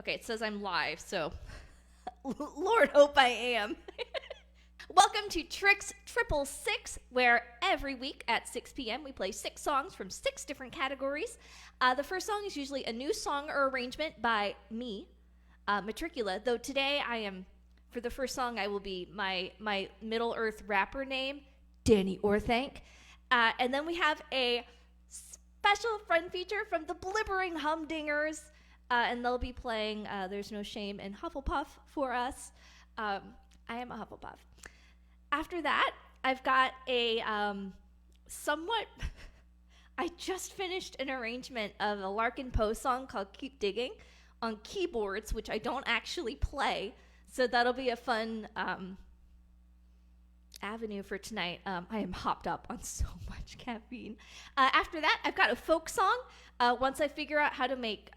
Okay, it says I'm live, so Lord hope I am. Welcome to Tricks 666, where every week at 6 p.m. we play 6 songs from 6 different categories. The first song is usually a new song or arrangement by me, Metricula, though today for the first song, I will be my Middle-earth rapper name, Dani Orthanc. And then we have a special friend feature from the Blibbering Humdingers, and they'll be playing There's No Shame in Hufflepuff for us. I am a Hufflepuff. After that, I've got a somewhat... I just finished an arrangement of a Larkin Poe song called Keep Digging on keyboards, which I don't actually play. So that'll be a fun avenue for tonight. I am hopped up on so much caffeine. After that, I've got a folk song. Once I figure out how to make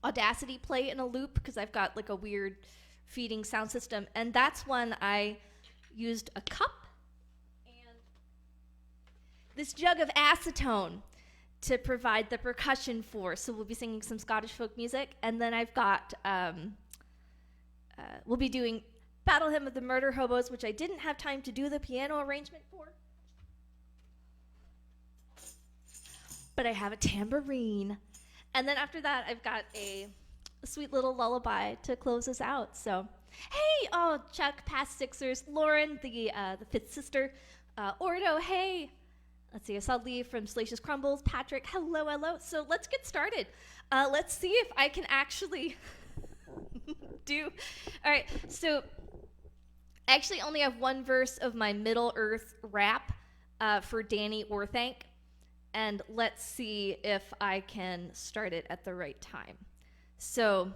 Audacity play in a loop, because I've got like a weird feeding sound system, and that's when I used a cup and this jug of acetone to provide the percussion for. So we'll be singing some Scottish folk music, and then I've got we'll be doing Battle Hymn of the Murder Hobos, which I didn't have time to do the piano arrangement for, but I have a tambourine. And then after that, I've got a sweet little lullaby to close us out. So, hey, Chuck, past Sixers, Lauren, the fifth sister, Ordo, hey. Let's see, I saw Lee from Salacious Crumbles, Patrick, hello. So let's get started. Let's see if I can actually do. All right, so I actually only have one verse of my Middle-earth rap for Dani Orthanc. And let's see if I can start it at the right time. So,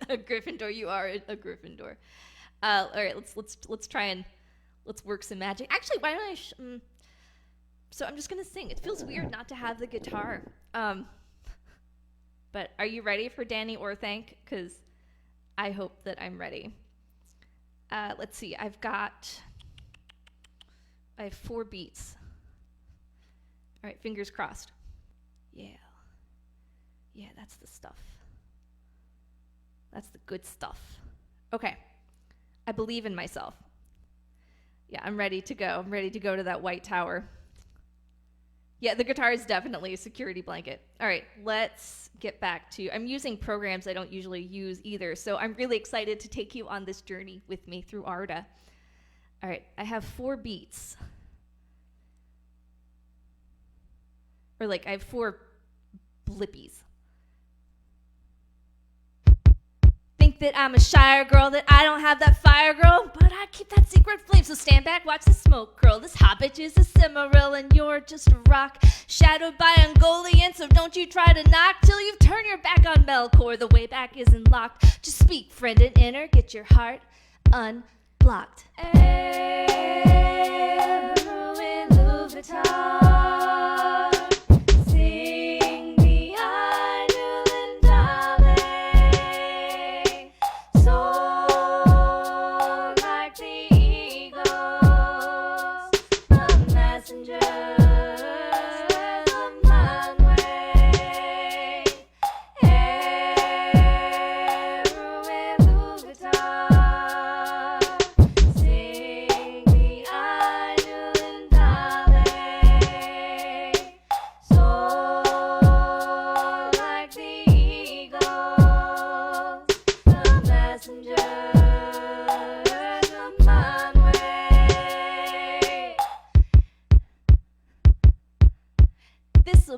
a Gryffindor, you are a Gryffindor. All right, let's try and let's work some magic. Actually, why don't I? So I'm just gonna sing. It feels weird not to have the guitar. But are you ready for Dani Orthanc? Because I hope that I'm ready. Let's see. I have 4 beats. All right, fingers crossed. Yeah, that's the stuff. That's the good stuff. Okay, I believe in myself. Yeah, I'm ready to go. I'm ready to go to that White Tower. Yeah, the guitar is definitely a security blanket. All right, let's get back to... I'm using programs I don't usually use either, so I'm really excited to take you on this journey with me through Arda. All right, I have 4 beats. Or I have 4 blippies. Think that I'm a shy girl, that I don't have that fire, girl, but I keep that secret flame, so stand back, watch the smoke curl. This hot bitch is a Cimmeril, and you're just a rock, shadowed by Ungoliant, so don't you try to knock till you've turned your back on Melkor. The way back isn't locked. Just speak, friend, and enter, get your heart unblocked. Every Louvetar.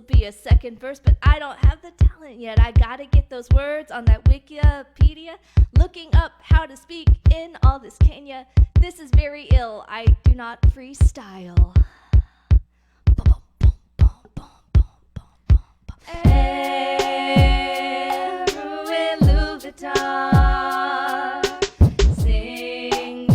Be a second verse, but I don't have the talent yet. I gotta get those words on that Wikipedia, looking up how to speak in all this Kenya. This is very ill. I do not freestyle. Sing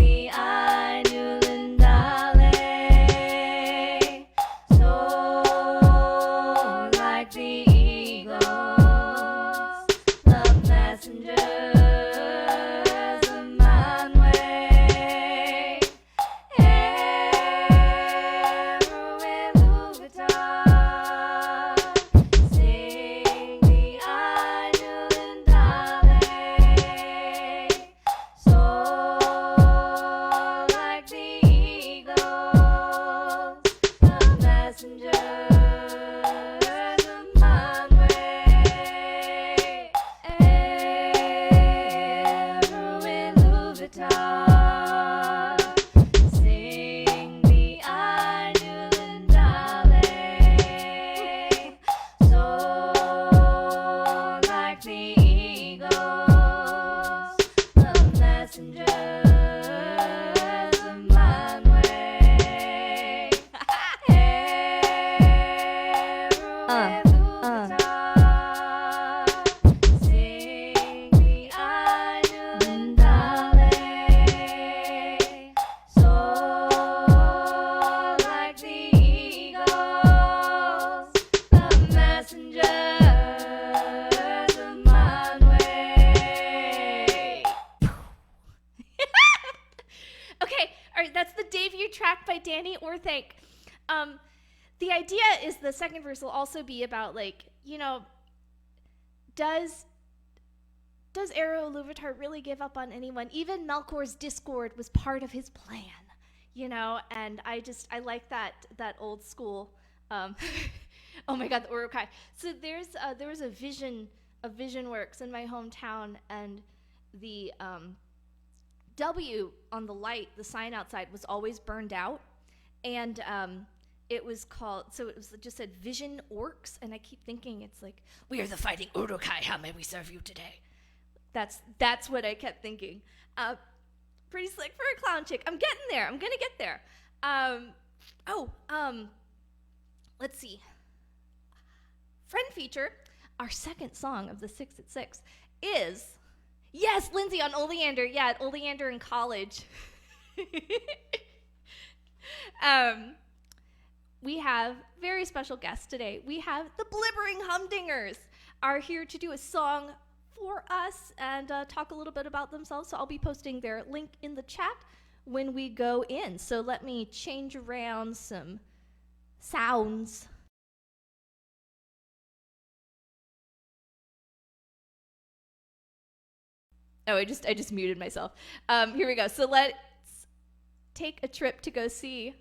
any Orthanc. The idea is the second verse will also be about, like, you know, does Arrow Iluvatar really give up on anyone? Even Melkor's discord was part of his plan, you know. And I like that old school. Oh my God, the Urukai. So there was a Vision Works in my hometown, and the W on the light, the sign outside, was always burned out, and it was called, so it was just said Vision Orcs, and I keep thinking it's like, we are the fighting Urukai, how may we serve you today? That's what I kept thinking. Pretty slick for a clown chick. I'm getting there. I'm gonna get there. Let's see. Friend feature, our second song of the 6 at 6 is, yes, Lindsay on Oleander. Yeah, at Oleander in college. We have very special guests today. We have the Blibbering Humdingers are here to do a song for us and talk a little bit about themselves. So I'll be posting their link in the chat when we go in. So let me change around some sounds. Oh, I just muted myself. Here we go. So let's take a trip to go see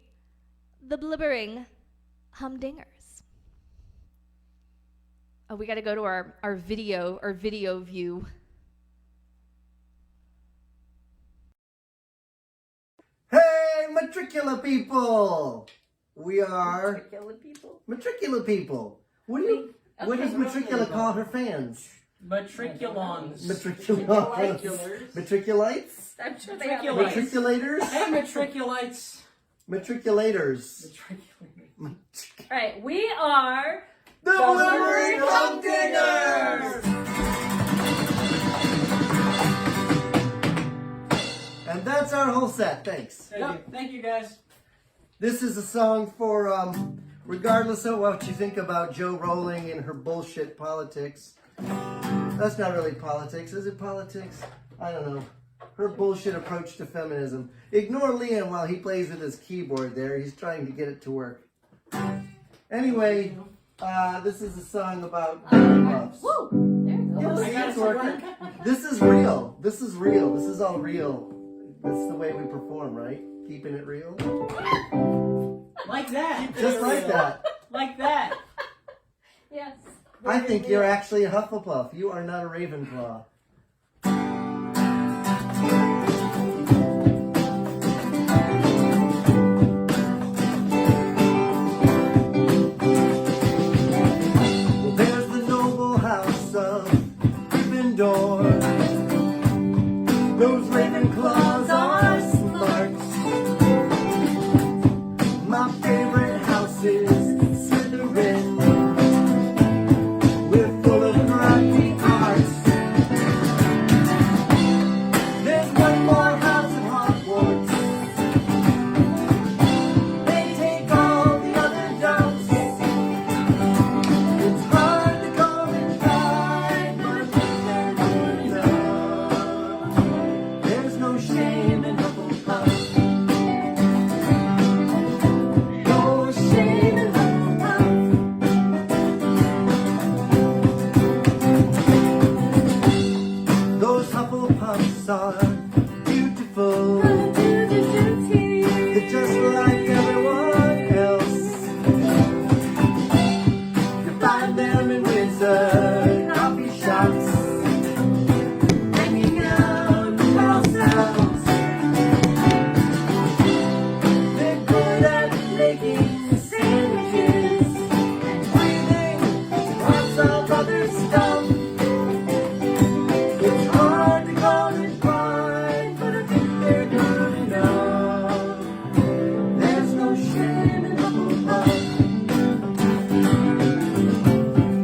the Blibbering Humdingers. Oh, we got to go to our video view. Hey, Metricula people! We are Metricula people. What does Metricula call her fans? Matriculons. Matriculites? I'm sure they have Matriculators? Hey, matriculites. Matriculators. Alright, we are the Blibbering Humdingers! And that's our whole set. Thanks. Thank you guys. This is a song for, regardless of what you think about Joe Rowling and her bullshit politics. That's not really politics. Is it politics? I don't know. Her bullshit approach to feminism. Ignore Liam while he plays with his keyboard there. He's trying to get it to work. Anyway, this is a song about Hufflepuffs. Woo! There you go. Yes, it's working. This is real. This is real. This is all real. That's the way we perform, right? Keeping it real. Like that. Just like that. Like that. Yes. I think you're actually a Hufflepuff. You are not a Ravenclaw. Well, there's the noble house of Gryffindor. Those Ravenclaws are smart. My favorite house is Slytherin. We're full of crafty arts. There's one more house at Hogwarts. They take all the other doubts. It's hard to come and find, but I think they're good enough. There's no shame in Hufflepuff. No shame in Hufflepuff. Those Hufflepuffs are beautiful. They're just like everyone else. You find them in wizard coffee shops, hanging out with ourselves. They're good at making sandwiches and breathing lots of other stuff. It's hard to call it pride, but I think they're good enough. There's no shame in Hufflepuff.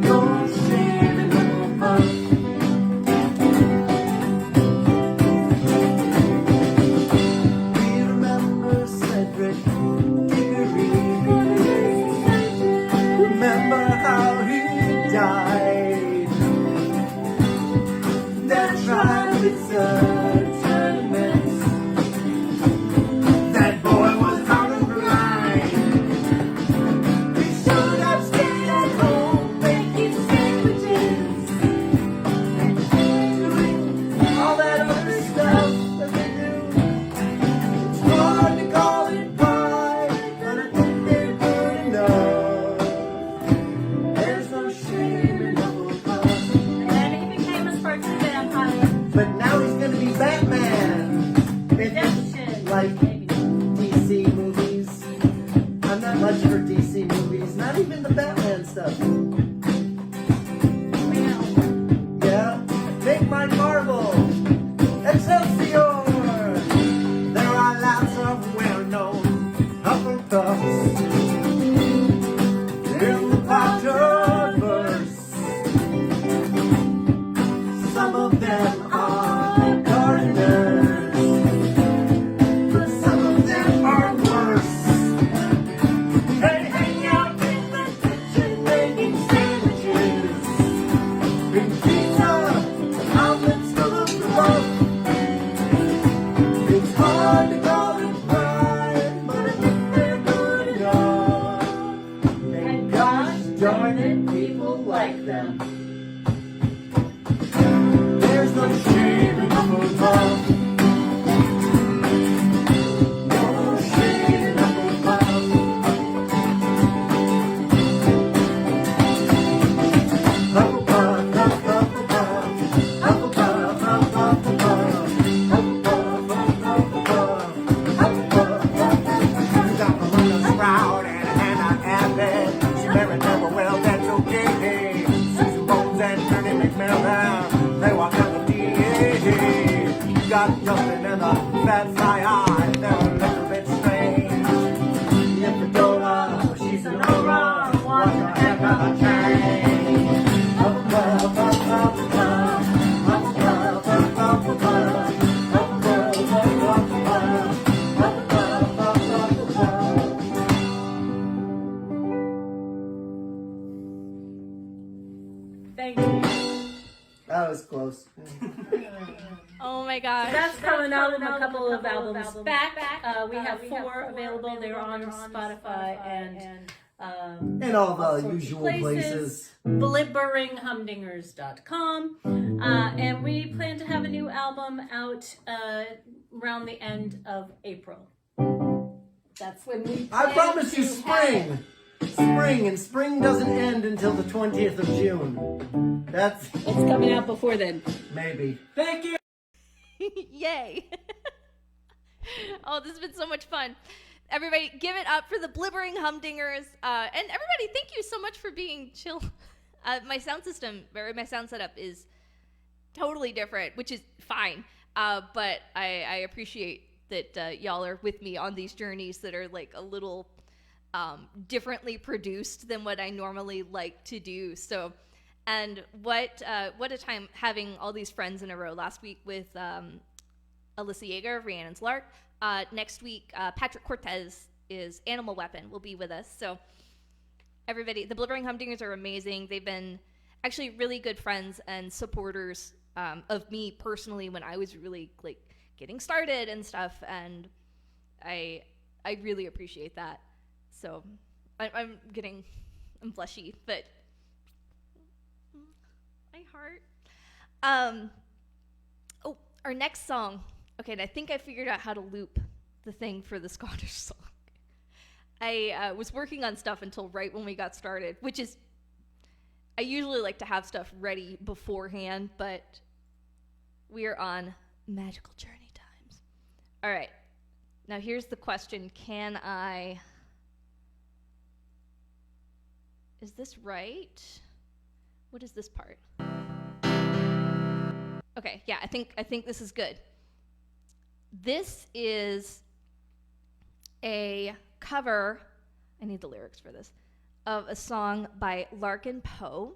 No shame in Hufflepuff. We remember Cedric Diggory. Remember how he died. That trial is a tournament. That boy was out of line. might marvel. Excelsior! There are lots of well-known Hufflepuffs in the Potterverse. Some of them are gardeners, but some of them are worse. They hang out in the kitchen making sandwiches, big pizza, omelets full of love. It's hard to call it right, but I think they're good enough. And gosh darn it, people like them. There's no shame in Hufflepuff. No shame in Hufflepuff. Hufflepuff, Hufflepuff, Hufflepuff, Hufflepuff, Hufflepuff, Hufflepuff. You got Melina Sprout and Hannah Abbott. She married them well, that's okay. Susan Bones and Ernie McMillan, they walk down the DA. You got Justin and the Fat Fly Eye, they're a little bit strange. If the Dora, she's an aura, watch her head on a chain. Hufflepuff, Hufflepuff, Hufflepuff, Hufflepuff, Hufflepuff, Hufflepuff, Hufflepuff. Thank you. That was close. Oh my gosh. That's coming out in a couple of albums back. We have 4 available. They're on Spotify and In all the all sorts of usual places. BlibberingHumdingers.com. And we plan to have a new album out around the end of April. That's when we I plan promise you to spring. Spring, and spring doesn't end until the 20th of June. That's It's coming out before then. maybe. Thank you. Yay. Oh, this has been so much fun. Everybody, give it up for the Blibbering Humdingers. And everybody, thank you so much for being chill. My sound system, or my sound setup is totally different, which is fine. But I appreciate that y'all are with me on these journeys that are like a little differently produced than what I normally like to do. So, and what a time having all these friends in a row. Last week with Alyssa Yeager of Rhiannon's Lark. Next week, Patrick Cortez is Animal Weapon will be with us. So everybody, the Blibbering Humdingers are amazing. They've been actually really good friends and supporters of me personally when I was really like getting started and stuff. And I really appreciate that. So I'm blushy, but my heart. Oh, our next song. Okay, and I think I figured out how to loop the thing for the Scottish song. I was working on stuff until right when we got started, which is, I usually like to have stuff ready beforehand, but we are on magical journey times. All right, now here's the question. Is this right? What is this part? Okay, yeah, I think this is good. This is a cover, I need the lyrics for this, of a song by Larkin Poe.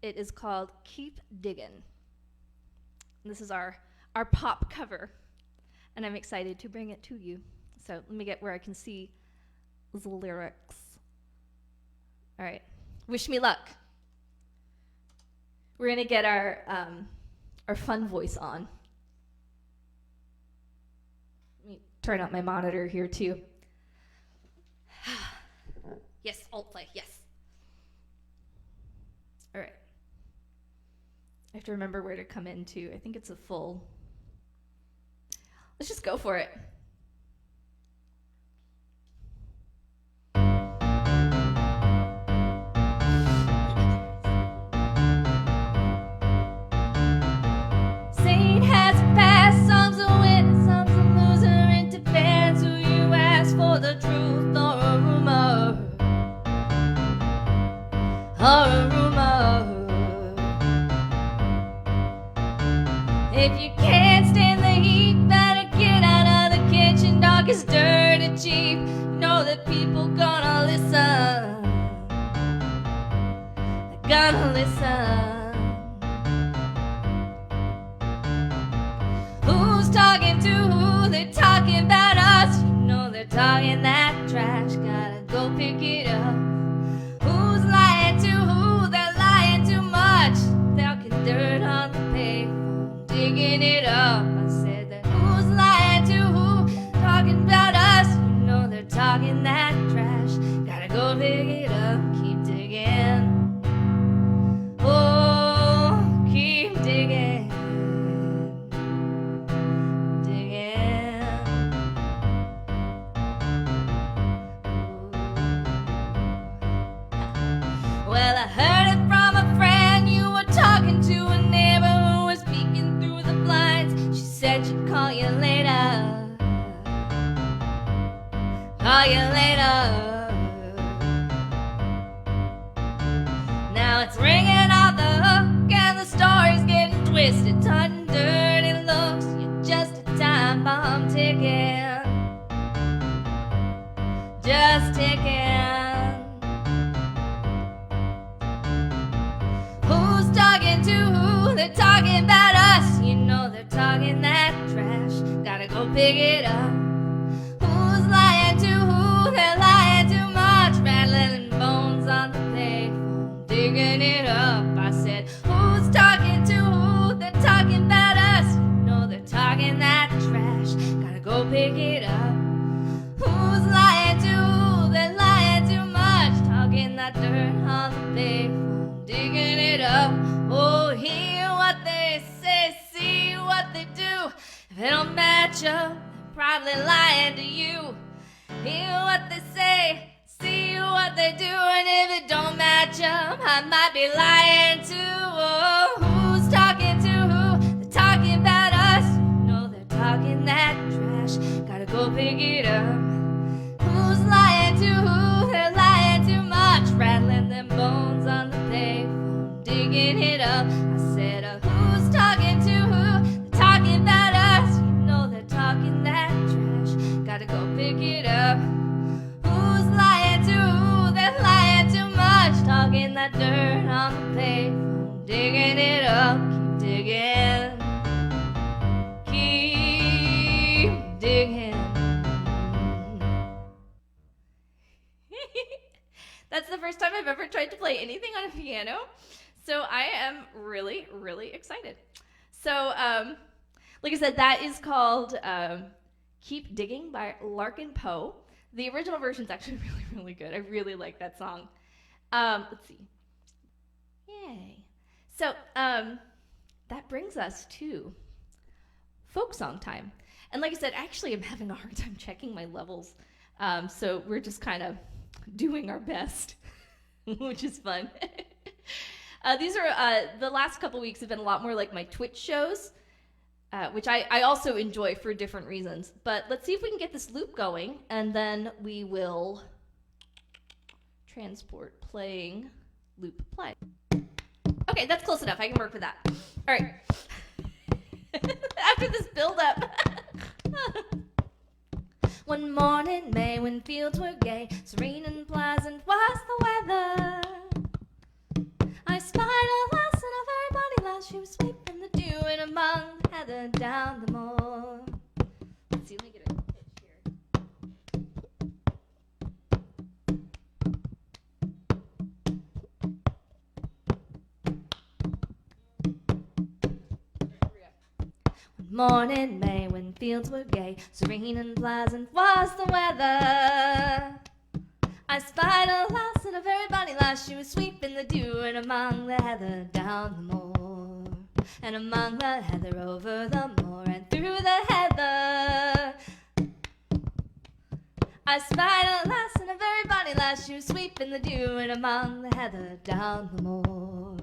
It is called Keep Diggin'. This is our pop cover, and I'm excited to bring it to you. So let me get where I can see the lyrics. All right, wish me luck. We're gonna get our fun voice on. Let me turn up my monitor here too. Yes, alt play, yes. All right. I have to remember where to come into. I think it's a full. Let's just go for it. Saint has passed, some's a winner, some's a loser. It depends who you ask for the truth or a rumor. Or a rumor. If you can't stand the heat, better get out of the kitchen. Dog is dirty cheap. Know that people gonna listen. They're gonna listen. Who's talking to who? They're talking about us. You know they're talking that trash. Gotta go pick it up. Who's lying to who? They're lying too much. Talking dirt on the pavement, digging it up. I said that who's lying to who? Talking about us. You know they're talking that trash. Gotta go pick it up. Keep digging. Oh, keep digging. Digging. Well, I heard it from a friend. You were talking to a neighbor who was peeking through the blinds. She said she'd call you later. Call you later. Now it's ringing off the hook and the story's getting twisted. Turned dirty looks. You're just a time bomb ticking. Just ticking. Who's talking to who? They're talking about us. You know they're talking that trash. Gotta go pick it up. Who's lying to who? They're lying too much. Rattling bones on the pavement, digging it up. I said, who's talking to who? They're talking about us. You know they're talking that trash. Gotta go pick it up. Who's lying to who? They're lying too much. Talking that dirt on the pavement, digging it up. Oh, hear what they say, see what they do. If it don't match up, they're probably lying to you. Hear what they say, see what they do. And if it don't match up, I might be lying too. Oh, who's talking to who? They're talking about us. You know they're talking that trash. Gotta go pick it up. Who's lying to who? They're lying too much. Rattling them bones on the pavement, digging it up. I said, who's talking to who? They're talking about us. You know they're talking that trash. Gotta go pick it up. Who's lying to who? They're lying too much. Talking that dirt on the pavement, digging it up. Keep digging. Keep digging. That's the first time I've ever tried to play anything on a piano, so I am really, really excited. So, like I said, that is called Keep Digging by Larkin Poe. The original version is actually really, really good. I really like that song. Let's see. Yay. So, that brings us to folk song time. And like I said, actually, I'm having a hard time checking my levels, so we're just kind of doing our best, which is fun. These are the last couple weeks have been a lot more like my Twitch shows, which I also enjoy for different reasons. But let's see if we can get this loop going, and then we will transport playing loop play. Okay, that's close enough. I can work with that. All right. After this build-up. One morning, May, when fields were gay, serene and pleasant was the weather. I spied a lass and a very bonny lass. She was sweeping the dew in among the heather down the moor. Let's see, let me get a pitch here. Morning, May, when fields were gay, serene and pleasant was the weather. I spied a lass and a very bonny lass. She was sweeping the dew in among the heather down the moor, and among the heather over the moor and through the heather. I spied a lass and a very bonny lass. She was sweeping the dew in among the heather down the moor.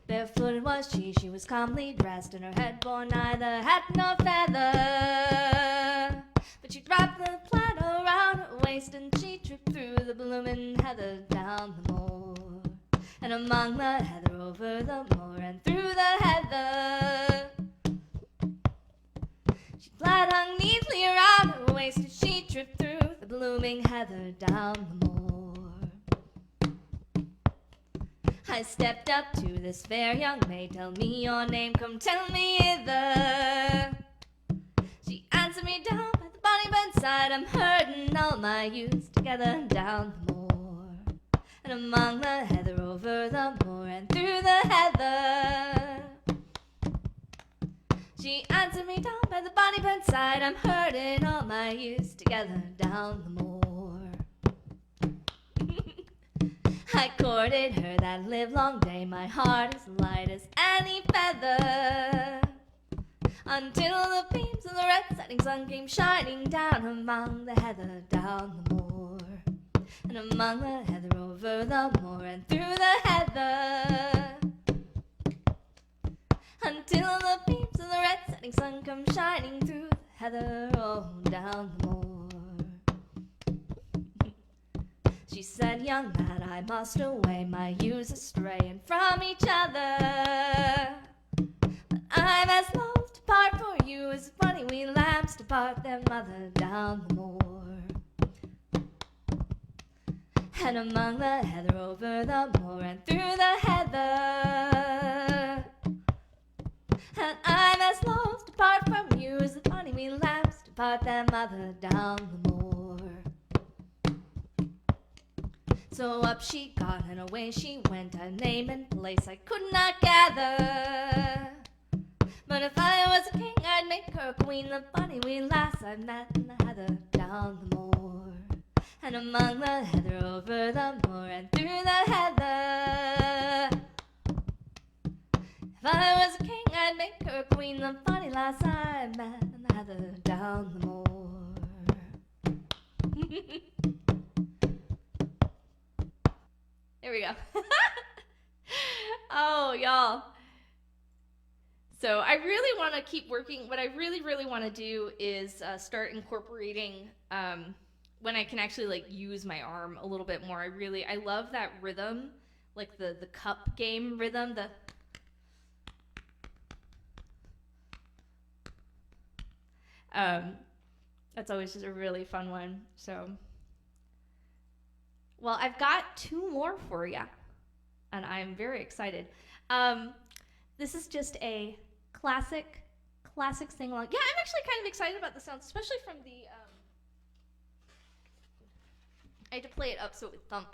Barefooted was she was calmly dressed, and her head bore neither hat nor feather. But she dropped the plaid around her waist, and she tripped through the blooming heather down the moor, and among the heather, over the moor, and through the heather. She plaid hung neatly around her waist as she tripped through the blooming heather down the moor. I stepped up to this fair young maid. Tell me your name, come tell me hither. She answered me down by the bonny bedside. I'm herding all my youths together down the moor, and among the heather, over the moor, and through the heather. She answered me down by the bonny bedside. I'm herding all my youths together down the moor. I courted her that livelong day, my heart as light as any feather, until the beams of the red setting sun came shining down among the heather down the moor, and among the heather, over the moor, and through the heather, until the beams of the red setting sun come shining through the heather, oh, down the moor. She said, young lad, I must away, my ewes astray and from each other. But I'm as loath to part for you as funny wee lambs to part their mother down the moor. And among the heather, over the moor, and through the heather. And I'm as loath to part from you as the funny wee lambs to part their mother down the moor. So up she got and away she went, a name and place I could not gather. But if I was a king, I'd make her queen, the funny wee lass I met in the heather down the moor, and among the heather, over the moor, and through the heather. If I was a king, I'd make her queen, the funny lass I met in the heather down the moor. There we go. Oh, y'all. So I really want to keep working. What I really, really want to do is start incorporating when I can actually like use my arm a little bit more. I love that rhythm, like the cup game rhythm. That's always just a really fun one. So. Well, I've got 2 more for you, and I'm very excited. This is just a classic sing-along. Yeah, I'm actually kind of excited about the sounds, especially from the, I had to play it up so it would thump.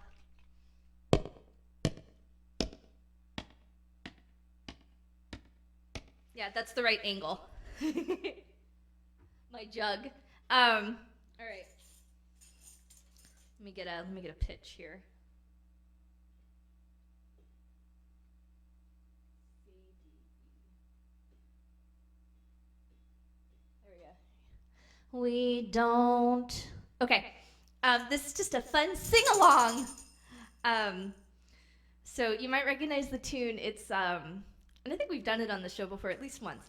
Yeah, that's the right angle. My jug. All right. Let me get a pitch here. There we go. We don't. Okay. This is just a fun sing-along. So you might recognize the tune. It's and I think we've done it on the show before at least once.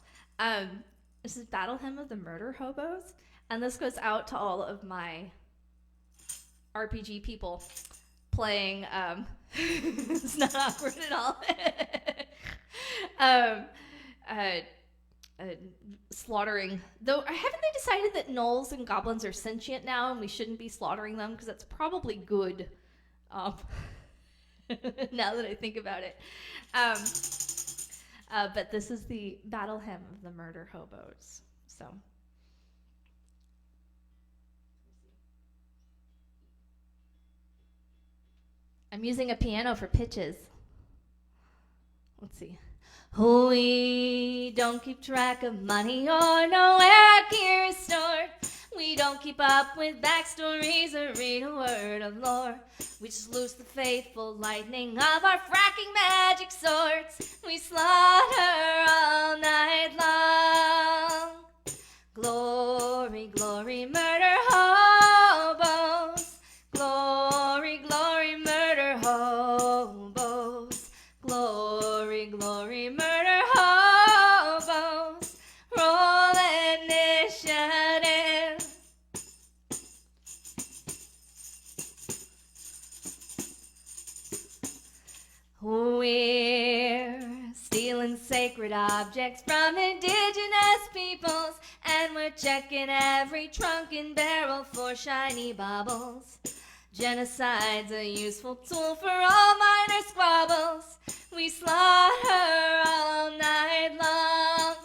This is Battle Hymn of the Murder Hobos, and this goes out to all of my RPG people playing. It's not awkward at all. Slaughtering. Though, haven't they decided that gnolls and goblins are sentient now, and we shouldn't be slaughtering them? Because that's probably good. Now that I think about it. But this is the Battle Hymn of the Murder Hobos. So. I'm using a piano for pitches. Let's see. We don't keep track of money or know where our gear is stored. We don't keep up with backstories or read a word of lore. We just loose the faithful lightning of our fracking magic swords. We slaughter all night long. Glory, glory, murder hobos. Glory, glory, murder hobos. Glory, glory, murder hobos. Roll initiative. sacred objects from indigenous peoples, and we're checking every trunk and barrel for shiny baubles. Genocide's a useful tool for all minor squabbles. We slaughter all night long.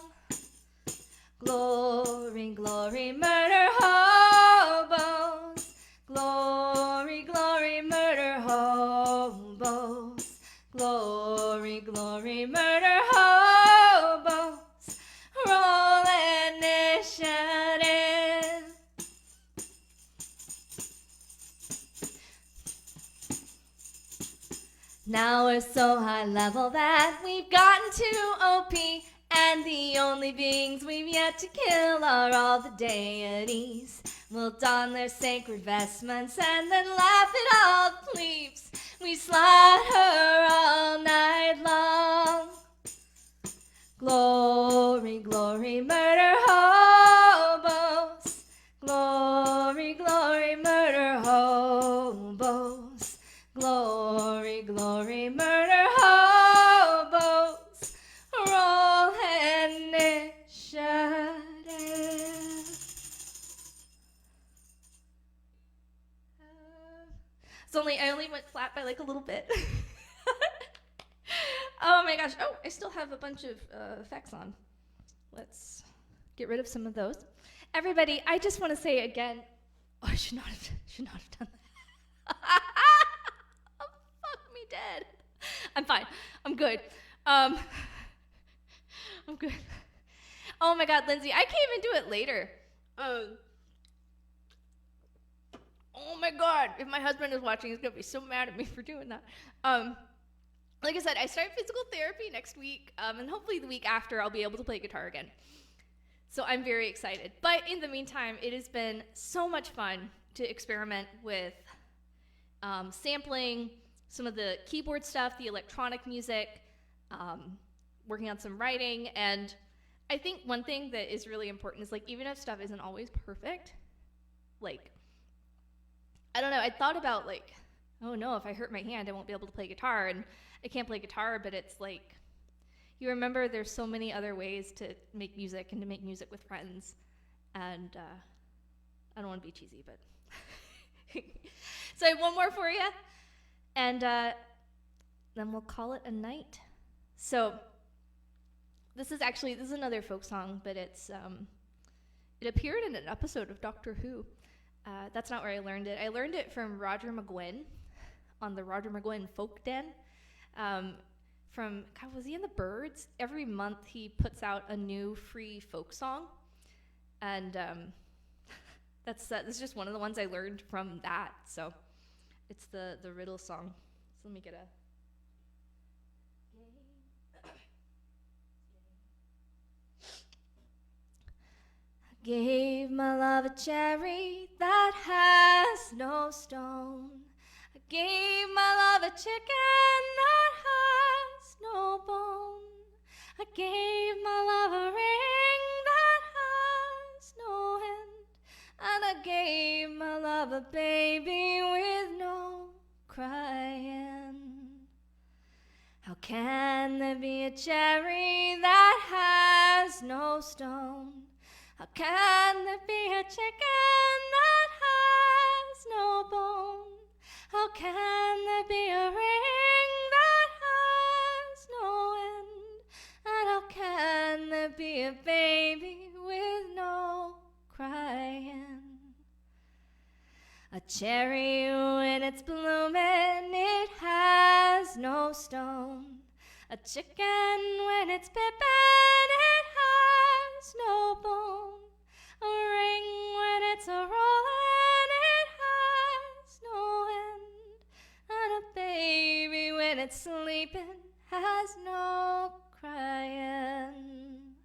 Glory, glory, murder hobos. Glory, glory, murder hobos. Glory, glory, murder hobos. Roll initiative. Now we're so high level that we've gotten to OP, and the only beings we've yet to kill are all the deities. We'll don their sacred vestments and then laugh at all the plebes. We slaughter all night long. Glory, glory, murder hobos. Glory, glory, murder hobos. Glory, glory, murder hobos. Roll initiative. I only went flat by like a little bit. Oh my gosh. Oh, I still have a bunch of effects on. Let's get rid of some of those. Everybody, I just want to say again, oh, I should not have done that. Oh, fuck me dead. I'm fine. I'm good. I'm good. Oh my God, Lindsay, I can't even do it later. Oh my God, if my husband is watching, he's gonna be so mad at me for doing that. Like I said, I start physical therapy next week, and hopefully the week after I'll be able to play guitar again. So I'm very excited. But in the meantime, it has been so much fun to experiment with sampling some of the keyboard stuff, the electronic music, working on some writing. And I think one thing that is really important is, like, even if stuff isn't always perfect, like, I don't know, I thought about, like, oh no, if I hurt my hand, I won't be able to play guitar. And I can't play guitar, but it's like, you remember there's so many other ways to make music and to make music with friends. And I don't want to be cheesy, but. So I have one more for you. And then we'll call it a night. So this is another folk song, but it's it appeared in an episode of Doctor Who. That's not where I learned it. I learned it from Roger McGuinn on the Roger McGuinn Folk Den. God, was he in the Birds? Every month he puts out a new free folk song. And that's just one of the ones I learned from that. So it's the Riddle Song. So let me get a... Gave my love a cherry that has no stone. I gave my love a chicken that has no bone. I gave my love a ring that has no end. And I gave my love a baby with no crying. How can there be a cherry that has no stone? How can there be a chicken that has no bone? How can there be a ring that has no end? And how can there be a baby with no crying? A cherry when it's blooming, it has no stone. A chicken when it's pippin', it has no bone. A ring when it's a-rollin', it has no end. And a baby when it's sleeping has no crying.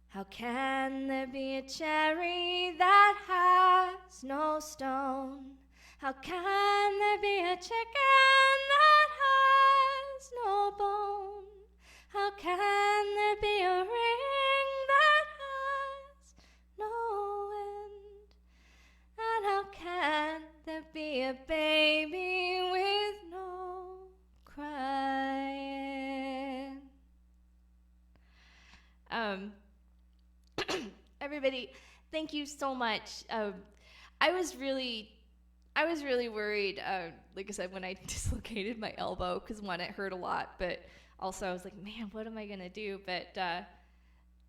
How can there be a cherry that has no stone? How can there be a chicken that has no bone? How can there be a ring that has no end? And how can there be a baby with no crying? everybody, thank you so much. I was really worried, like I said, when I dislocated my elbow, because one, it hurt a lot, but also I was like, man, what am I gonna do? But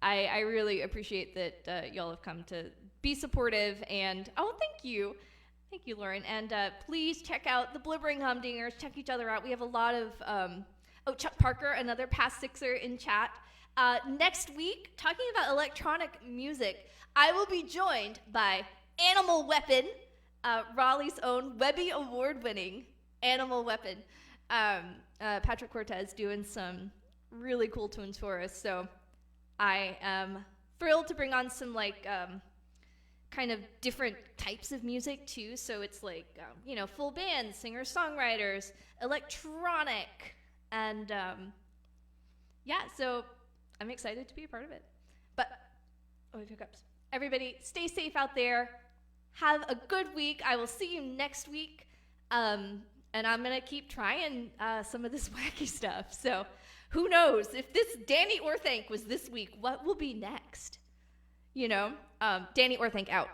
I really appreciate that y'all have come to be supportive, and thank you, Lauren, and please check out the Blibbering Humdingers. Check each other out. We have a lot of Chuck Parker, another past Sixer in chat. Next week, talking about electronic music, I will be joined by Animal Weapon, Raleigh's own Webby Award-winning Animal Weapon. Patrick Cortez doing some really cool tunes for us, so I am thrilled to bring on some kind of different types of music too. So it's like full band, singer-songwriters, electronic, and so I'm excited to be a part of it. But I have hiccups. Everybody, stay safe out there. Have a good week. I will see you next week. And I'm going to keep trying some of this wacky stuff. So who knows? If this Dani Orthanc was this week, what will be next? Dani Orthanc out.